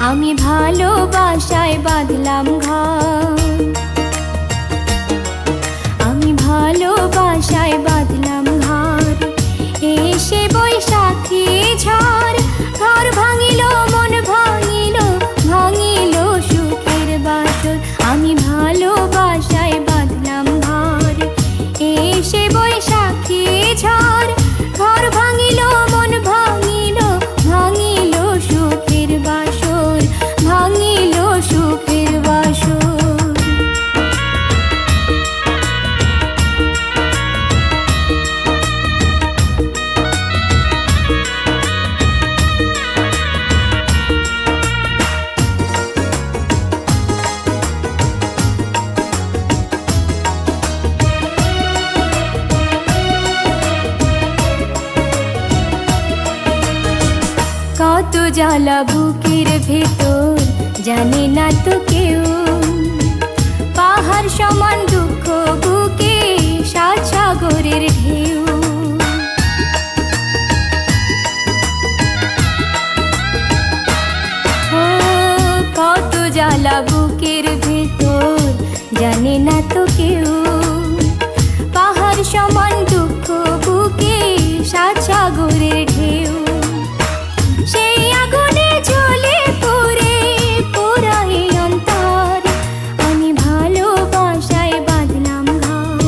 আমি ভালোবাসায় বাঁধলাম ঘর, আমি ভালোবাসায় বাঁধলাম ঘর। এসে বৈশাখী ঝড় ঘর ভাঙিল, মন ভাঙিল, ভাঙিল সুখের বাসর। আমি ভালোবাসায় বাঁধলাম ঘর। এসে বৈশাখী ঝড় ঘর ভাঙিল, মন ভাঙিল, ভাঙিল সুখের বাসর, ভাঙিল সুখের বাসর। কত জ্বালা বুকের ভেতর জানে না তো কেউ, পাহাড় সমান দুঃখ বুকে সাত সাগরের ঢেউ। ও কত জ্বালা বুকের ভেতর জানে না তো কেউ, পাহাড় সমান দুঃখ বুকে সাত সাগরের ঢেউ। সেই আগুনে জ্বলে পুড়ে পোড়াই অন্তর, আমি ভালোবাসায় বাঁধলাম ঘর।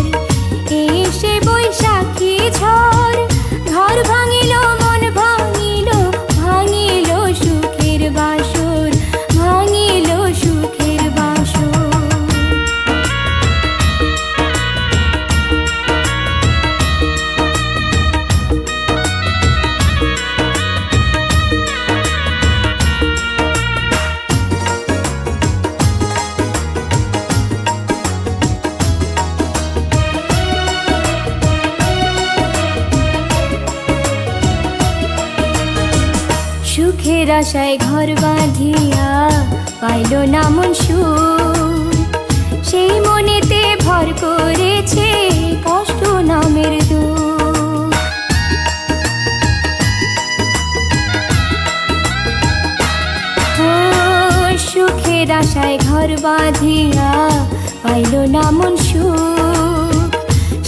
এসে বৈশাখী ঝড় ঘর ভাঙিল, মন ভাঙিল, ভাঙিল সুখের বাসর, ভাঙিল সুখের বাসর। সুখের আশায় ঘর বাঁধিয়া পাইল না মন সুখ, সেই মনেতে ভর করেছে কষ্ট নামের দুঃখ। ও সুখের আশায় ঘর বাঁধিয়া পাইল না মন সুখ,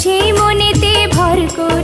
সেই মনেতে ভর করে